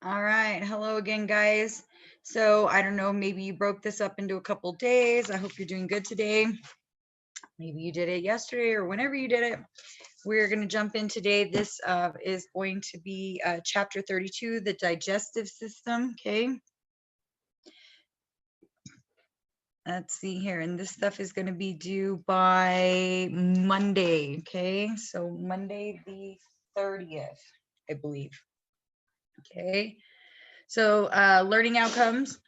All right. Hello again, guys. So I don't know, maybe you broke this up into a couple days. I hope you're doing good today. Maybe you did it yesterday or whenever you did it. We're going to jump in today. This is going to be chapter 32, the digestive system. Okay. Let's see here. And this stuff is going to be due by Monday. Okay. So Monday the 30th, I believe. Okay. So learning outcomes.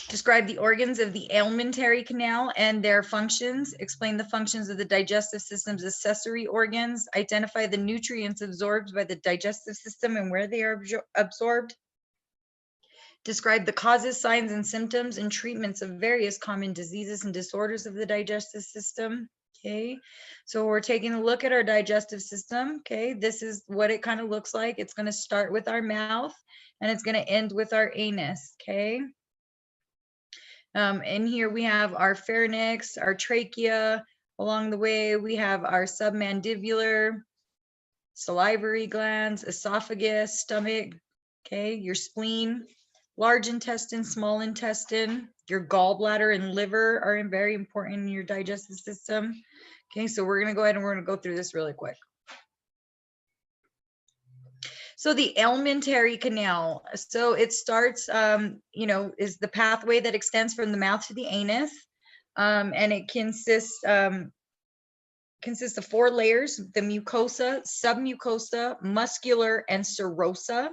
Describe the organs of the alimentary canal and their functions. Explain the functions of the digestive system's accessory organs. Identify the nutrients absorbed by the digestive system and where they are absorbed. Describe the causes, signs, and symptoms and treatments of various common diseases and disorders of the digestive system. Okay, so we're taking a look at our digestive system. Okay, this is what it kind of looks like. It's going to start with our mouth and it's going to end with our anus. Okay. In here we have our pharynx, our trachea. Along the way, we have our submandibular, salivary glands, esophagus, stomach, okay, your spleen, large intestine, small intestine, your gallbladder and liver are very important in your digestive system. Okay, so we're going to go ahead and we're going to go through this really quick. So the alimentary canal, so it starts, is the pathway that extends from the mouth to the anus, and it consists of 4 layers: the mucosa, submucosa, muscular, and serosa.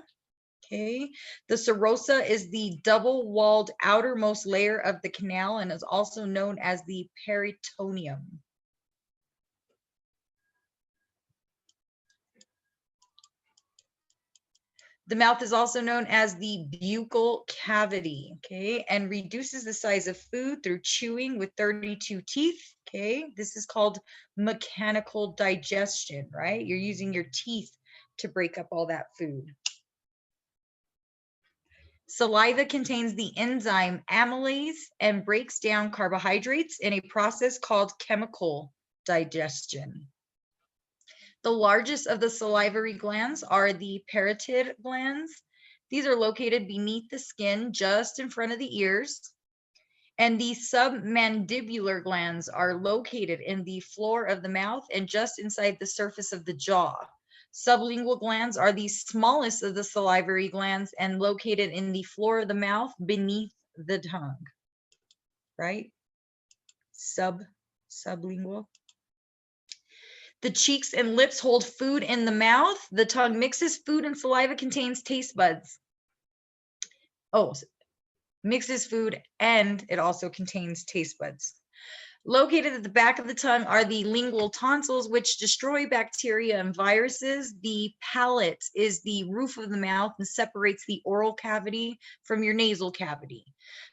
Okay, the serosa is the double-walled outermost layer of the canal and is also known as the peritoneum. The mouth is also known as the buccal cavity, okay, and reduces the size of food through chewing with 32 teeth, okay? This is called mechanical digestion, right? You're using your teeth to break up all that food. Saliva contains the enzyme amylase and breaks down carbohydrates in a process called chemical digestion. The largest of the salivary glands are the parotid glands. These are located beneath the skin, just in front of the ears. And the submandibular glands are located in the floor of the mouth and just inside the surface of the jaw. Sublingual glands are the smallest of the salivary glands and located in the floor of the mouth beneath the tongue, right? Sublingual. The cheeks and lips hold food in the mouth. The tongue mixes food and saliva, contains taste buds. Mixes food and it also contains taste buds. Located at the back of the tongue are the lingual tonsils, which destroy bacteria and viruses. The palate is the roof of the mouth and separates the oral cavity from your nasal cavity.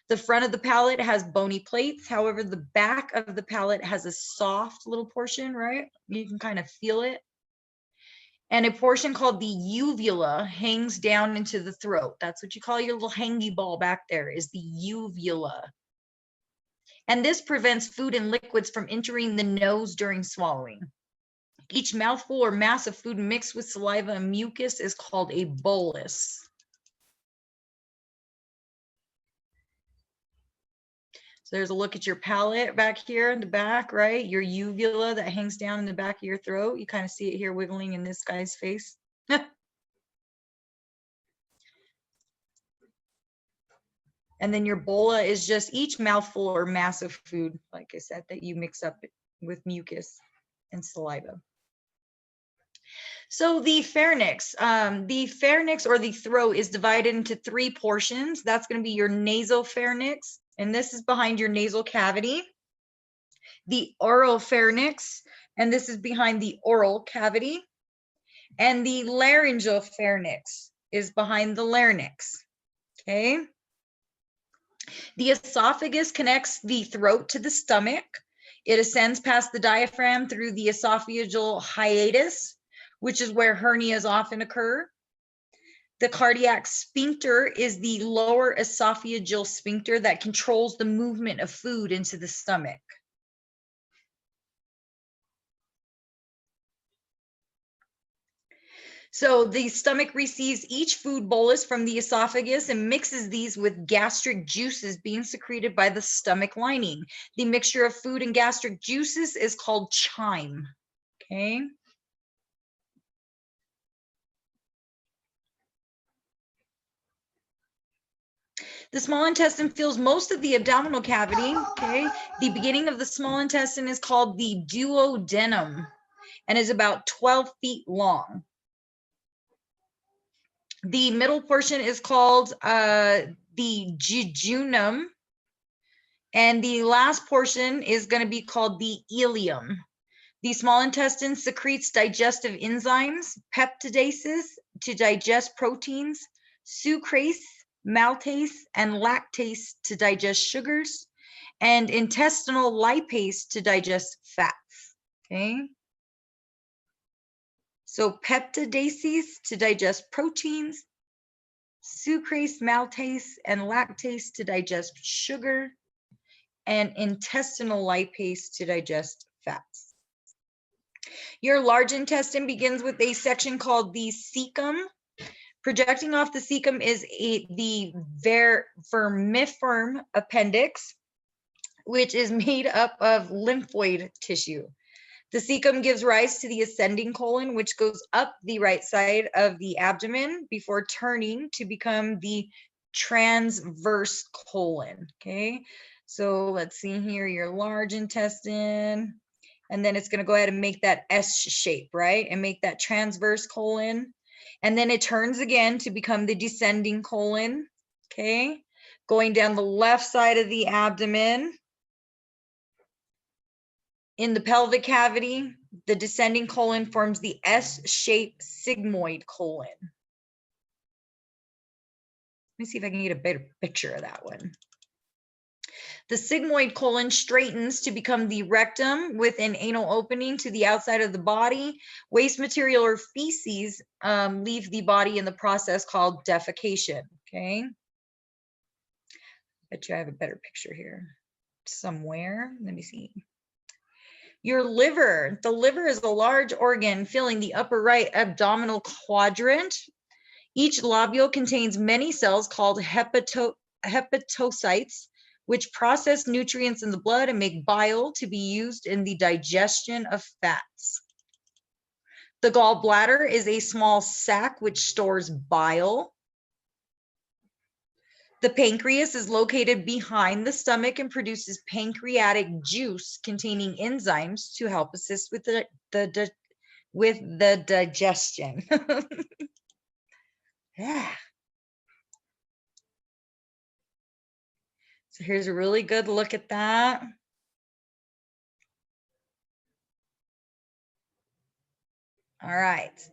The front of the palate has bony plates. However, the back of the palate has a soft little portion, right? You can kind of feel it. And a portion called the uvula hangs down into the throat. That's what you call your little hangy ball back there, is the uvula. And this prevents food and liquids from entering the nose during swallowing. Each mouthful or mass of food mixed with saliva and mucus is called a bolus. So there's a look at your palate back here in the back, right? Your uvula that hangs down in the back of your throat. You kind of see it here wiggling in this guy's face. And then your bulla is just each mouthful or mass of food, like I said, that you mix up with mucus and saliva. So the pharynx or the throat is divided into 3 portions. That's going to be your nasopharynx, and this is behind your nasal cavity. The oropharynx, and this is behind the oral cavity. And the laryngopharynx is behind the larynx, okay? The esophagus connects the throat to the stomach. It ascends past the diaphragm through the esophageal hiatus, which is where hernias often occur. The cardiac sphincter is the lower esophageal sphincter that controls the movement of food into the stomach. So the stomach receives each food bolus from the esophagus and mixes these with gastric juices being secreted by the stomach lining. The mixture of food and gastric juices is called chyme. Okay. The small intestine fills most of the abdominal cavity. Okay. The beginning of the small intestine is called the duodenum and is about 12 feet long. The middle portion is called the jejunum, and the last portion is going to be called the ileum. The small intestine secretes digestive enzymes, peptidases to digest proteins, sucrase, maltase, and lactase to digest sugars, and intestinal lipase to digest fats. Okay. So peptidases to digest proteins, sucrase, maltase, and lactase to digest sugar, and intestinal lipase to digest fats. Your large intestine begins with a section called the cecum. Projecting off the cecum is the vermiform appendix, which is made up of lymphoid tissue. The cecum gives rise to the ascending colon, which goes up the right side of the abdomen before turning to become the transverse colon. Okay, so let's see here, your large intestine, and then it's going to go ahead and make that S shape, right? And make that transverse colon. And then it turns again to become the descending colon. Okay, going down the left side of the abdomen. In the pelvic cavity, the descending colon forms the S-shaped sigmoid colon. Let me see if I can get a better picture of that one. The sigmoid colon straightens to become the rectum with an anal opening to the outside of the body. Waste material or feces leave the body in the process called defecation. Okay. Bet you I have a better picture here somewhere. Let me see. Your liver. The liver is a large organ filling the upper right abdominal quadrant. Each lobule contains many cells called hepatocytes, which process nutrients in the blood and make bile to be used in the digestion of fats. The gallbladder is a small sac which stores bile. The pancreas is located behind the stomach and produces pancreatic juice containing enzymes to help assist with the digestion. Yeah. So here's a really good look at that. All right.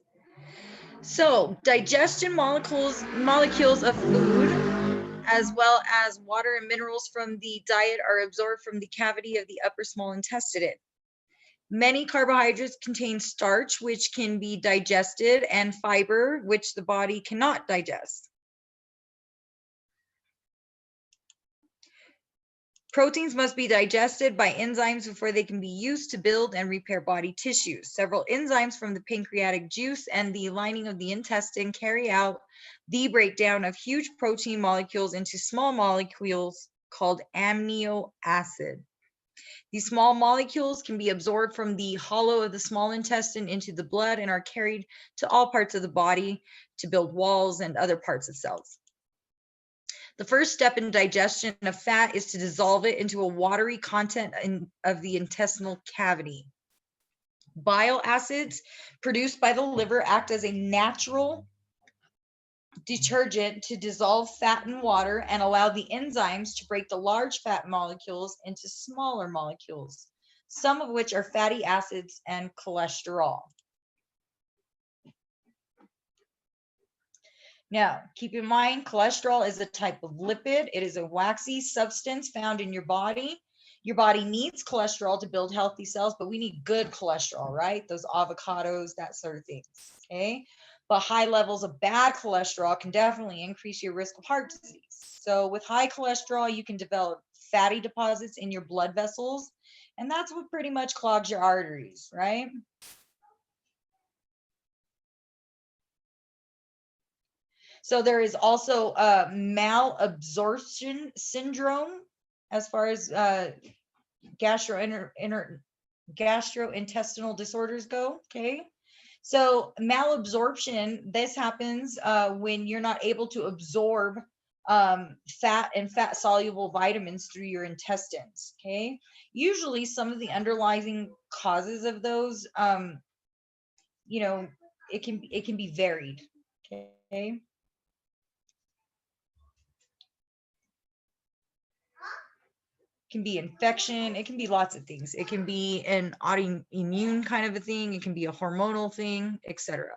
So digestion molecules of food, as well as water and minerals from the diet, are absorbed from the cavity of the upper small intestine. Many carbohydrates contain starch, which can be digested, and fiber, which the body cannot digest. Proteins must be digested by enzymes before they can be used to build and repair body tissues. Several enzymes from the pancreatic juice and the lining of the intestine carry out the breakdown of huge protein molecules into small molecules called amino acid. These small molecules can be absorbed from the hollow of the small intestine into the blood and are carried to all parts of the body to build walls and other parts of cells. The first step in digestion of fat is to dissolve it into a watery content of the intestinal cavity. Bile acids produced by the liver act as a natural detergent to dissolve fat in water and allow the enzymes to break the large fat molecules into smaller molecules, some of which are fatty acids and cholesterol. Now, keep in mind, cholesterol is a type of lipid. It is a waxy substance found in your body. Your body needs cholesterol to build healthy cells, but we need good cholesterol, right? Those avocados, that sort of thing, okay? But high levels of bad cholesterol can definitely increase your risk of heart disease. So with high cholesterol, you can develop fatty deposits in your blood vessels, and that's what pretty much clogs your arteries, right? So there is also malabsorption syndrome as far as gastrointestinal disorders go. Okay. So malabsorption, this happens when you're not able to absorb fat and fat soluble vitamins through your intestines. Okay. Usually some of the underlying causes of those, you know, it can be varied. Okay. Can be infection, it can be lots of things. It can be an autoimmune kind of a thing, it can be a hormonal thing, etc.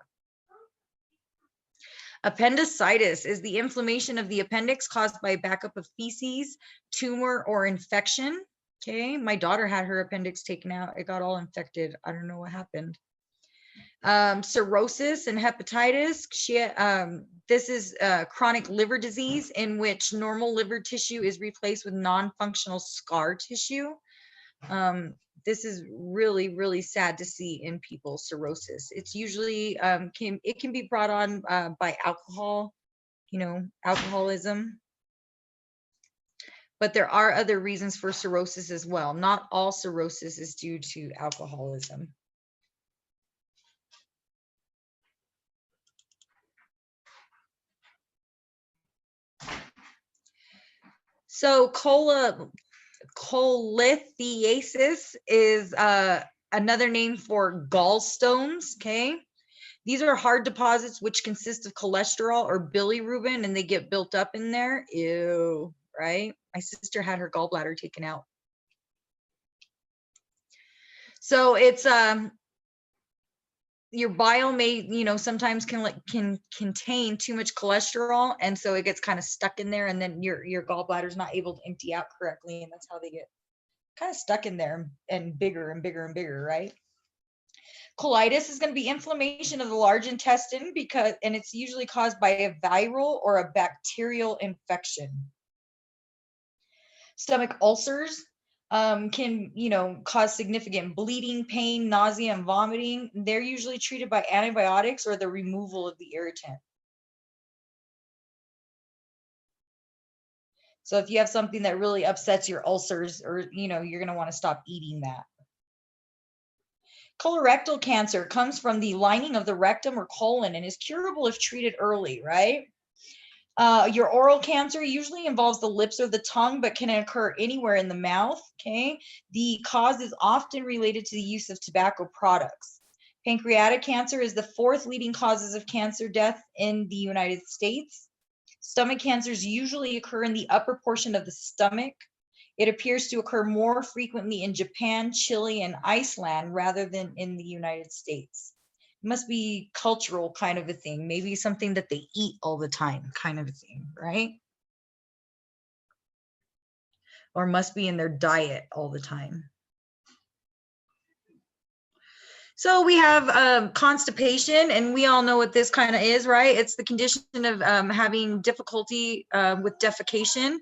Appendicitis is the inflammation of the appendix caused by backup of feces, tumor, or infection. Okay, my daughter had her appendix taken out. It got all infected. I don't know what happened. Cirrhosis and hepatitis. This is chronic liver disease in which normal liver tissue is replaced with non-functional scar tissue. This is really, really sad to see in people, cirrhosis. It's usually it can be brought on by alcohol, alcoholism. But there are other reasons for cirrhosis as well. Not all cirrhosis is due to alcoholism. So cholelithiasis is another name for gallstones. Okay. These are hard deposits which consist of cholesterol or bilirubin, and they get built up in there. Ew, right? My sister had her gallbladder taken out. So it's your bile may, sometimes can contain too much cholesterol, and so it gets kind of stuck in there, and then your gallbladder's not able to empty out correctly, and that's how they get kind of stuck in there and bigger and bigger and bigger, right? Colitis is going to be inflammation of the large intestine and it's usually caused by a viral or a bacterial infection. Stomach ulcers can, cause significant bleeding, pain, nausea, and vomiting. They're usually treated by antibiotics or the removal of the irritant. So if you have something that really upsets your ulcers, or, you're going to want to stop eating that. Colorectal cancer comes from the lining of the rectum or colon and is curable if treated early, right? Your oral cancer usually involves the lips or the tongue, but can occur anywhere in the mouth, okay? The cause is often related to the use of tobacco products. Pancreatic cancer is the 4th leading causes of cancer death in the United States. Stomach cancers usually occur in the upper portion of the stomach. It appears to occur more frequently in Japan, Chile, and Iceland rather than in the United States. It must be cultural kind of a thing, maybe something that they eat all the time kind of a thing, right? Or must be in their diet all the time. So we have constipation, and we all know what this kind of is, right? It's the condition of having difficulty with defecation.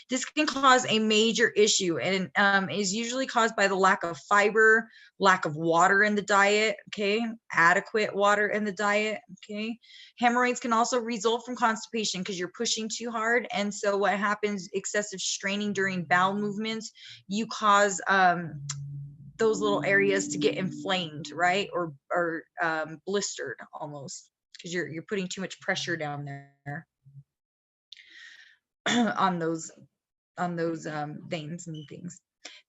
This can cause a major issue, and is usually caused by the lack of fiber, lack of water in the diet, okay? Adequate water in the diet, okay? Hemorrhoids can also result from constipation because you're pushing too hard, and so what happens, excessive straining during bowel movements, you cause those little areas to get inflamed, right? Or blistered almost, because you're putting too much pressure down there on those veins and things.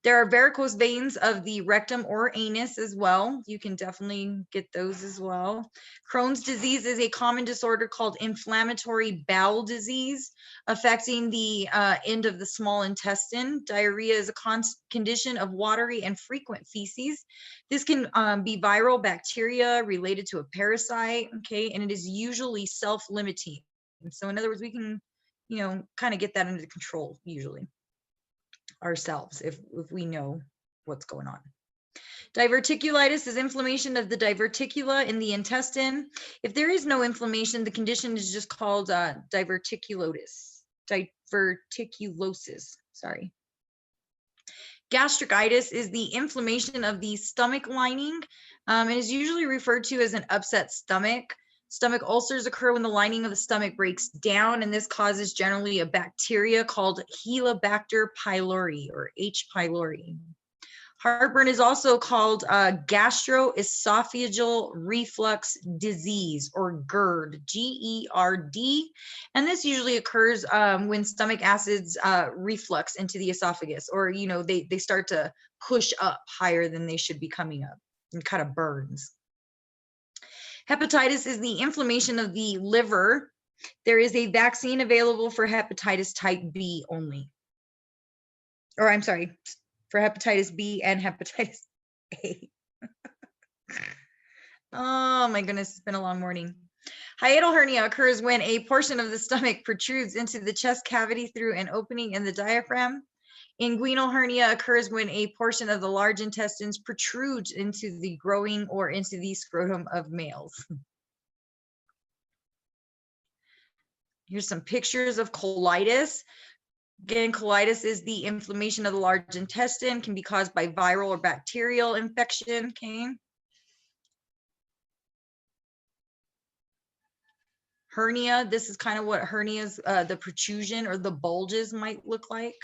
There are varicose veins of the rectum or anus as well. You can definitely get those as well. Crohn's disease is a common disorder called inflammatory bowel disease, affecting the end of the small intestine. Diarrhea is a condition of watery and frequent feces. This can be viral bacteria related to a parasite, okay, and it is usually self-limiting. So in other words, we can, kind of get that under control usually ourselves if we know what's going on. Diverticulitis is inflammation of the diverticula in the intestine. If there is no inflammation, the condition is just called diverticulosis. Sorry. Gastritis is the inflammation of the stomach lining and is usually referred to as an upset stomach. Stomach ulcers occur when the lining of the stomach breaks down, and this causes generally a bacteria called Helicobacter pylori or H. pylori. Heartburn is also called gastroesophageal reflux disease, or GERD, G-E-R-D. And this usually occurs when stomach acids reflux into the esophagus, or, you know, they start to push up higher than they should be coming up, and kind of burns. Hepatitis is the inflammation of the liver. There is a vaccine available for hepatitis type B only. Or I'm sorry, for hepatitis B and hepatitis A. Oh my goodness, it's been a long morning. Hiatal hernia occurs when a portion of the stomach protrudes into the chest cavity through an opening in the diaphragm. Inguinal hernia occurs when a portion of the large intestines protrudes into the groin or into the scrotum of males. Here's some pictures of colitis. Again, colitis is the inflammation of the large intestine, can be caused by viral or bacterial infection. Okay. Hernia, this is kind of what hernias, the protrusion or the bulges might look like.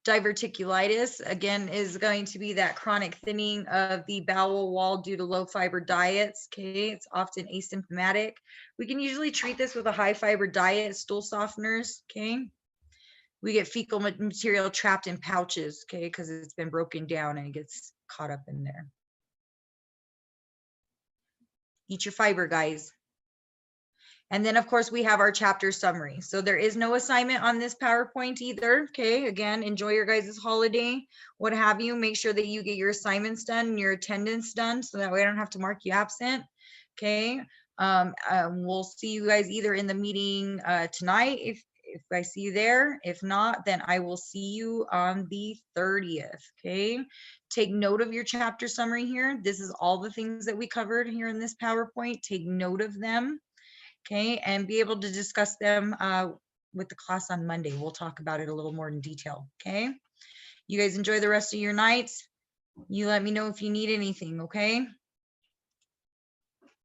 Diverticulitis, again, is going to be that chronic thinning of the bowel wall due to low fiber diets. Okay, it's often asymptomatic. We can usually treat this with a high fiber diet, stool softeners. Okay, we get fecal material trapped in pouches. Okay, because it's been broken down and it gets caught up in there. Eat your fiber, guys. And then, of course, we have our chapter summary. So there is no assignment on this PowerPoint either. Okay, again, enjoy your guys' holiday, what have you. Make sure that you get your assignments done and your attendance done, so that way I don't have to mark you absent. Okay, we'll see you guys either in the meeting tonight if I see you there. If not, then I will see you on the 30th. Okay, take note of your chapter summary here. This is all the things that we covered here in this PowerPoint. Take note of them. Okay, and be able to discuss them with the class on Monday. We'll talk about it a little more in detail. Okay, you guys enjoy the rest of your nights. You let me know if you need anything. Okay.